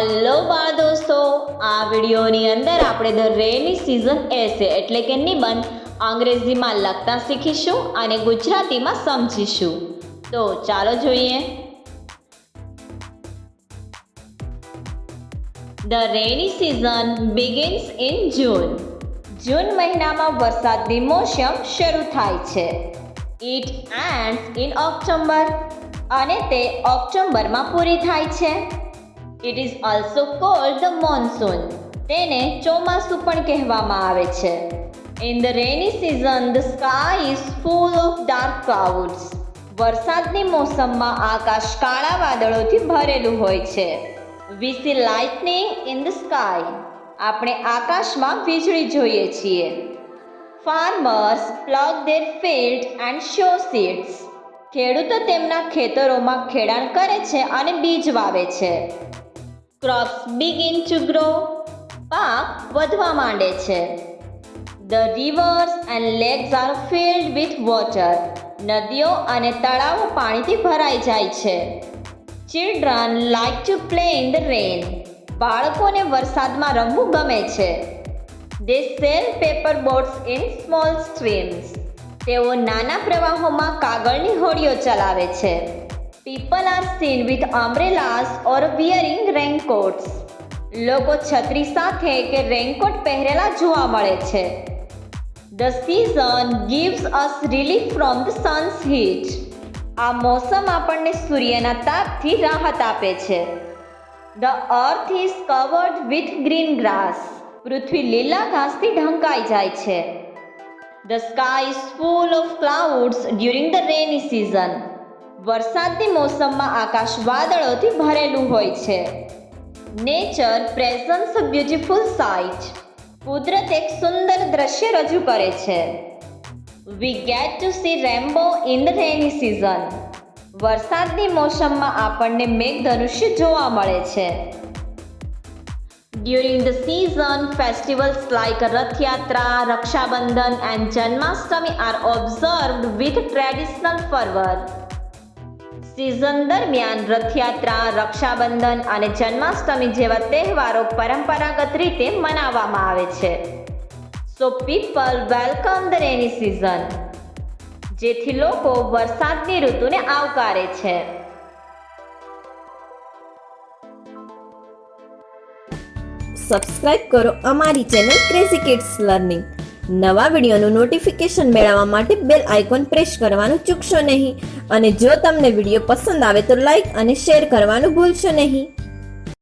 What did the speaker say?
Hello બાળ દોસ્તો, આ વિડીયોની અંદર આપણે ધ રેની સિઝન એસે એટલે કે નિબંધ અંગ્રેજીમાં લખતા શીખીશું અને ગુજરાતીમાં સમજીશું. તો ચાલો જોઈએ. The rainy season begins in June. જૂન મહિનામાં વરસાદની મોસમ શરૂ થાય છે. ઇટ એન્ડ્સ ઇન ઓક્ટોબર અને તે ઓક્ટોબરમાં પૂરી થાય છે. It is also called the monsoon. તેને ચોમાસું પણ કહેવામાં આવે છે. In the rainy season the sky is full of dark clouds. વરસાદની મોસમમાં આકાશ કાળા વાદળોથી ભરેલું હોય છે. We see lightning in the sky. આપણે આકાશમાં વીજળી જોઈએ છીએ. Farmers plough their field and sow seeds. ખેડૂતો તેમના ખેતરોમાં ખેડાણ કરે છે અને બીજ વાવે છે. Crops begin to grow. પાક વધવા માંડે છે. The rivers and lakes are filled with water. નદીઓ અને તળાવો પાણીથી ભરાઈ જાય છે. Children like to play in the rain. બાળકોને વરસાદમાં રમવું ગમે છે. They sail paper boats in small streams. તેઓ નાના પ્રવાહોમાં કાગળની હોડીઓ ચલાવે છે. People are seen with umbrellas or wearing raincoats. લોકો છત્રી સાથે કે રેનકોટ પહેરેલા જોવા મળે છે. The season gives us relief from the sun's heat. આ મોસમ આપણને સૂર્યના તાપથી રાહત આપે છે. The earth is covered with green grass. પૃથ્વી લીલા ઘાસથી ઢંકાઈ જાય છે. The sky is full of clouds during the rainy season. વરસાદની મોસમમાં આકાશ વાદળોથી ભરેલું હોય છે. Nature presents a beautiful sight. કુદરત એક સુંદર દ્રશ્ય રજૂ કરે છે. We get to see rainbow in the rainy season. વરસાદની મોસમમાં આપણને મેઘધનુષ્ય જોવા મળે છે. During the season, festivals like Rath Yatra, Raksha Bandhan and Janmashtami are observed with traditional fervor. Season દરમિયાન રથયાત્રા, રક્ષાબંધન અને જન્માષ્ટમી જેવા તહેવારો પરંપરાગત રીતે મનાવવામાં આવે છે. So people welcome the rainy season. જેથી લોકો વરસાદની ઋતુને આવકારે છે. સબસ્ક્રાઇબ કરો અમારી ચેનલ ક્રેઝી કિડ્સ લર્નિંગ. નવા વિડીયોનું નોટિફિકેશન મેળવવા માટે બેલ આઇકોન પ્રેસ કરવાનું ચૂકશો નહીં. અને જો તમને વિડીયો પસંદ આવે તો લાઈક અને શેર કરવાનું ભૂલશો નહીં.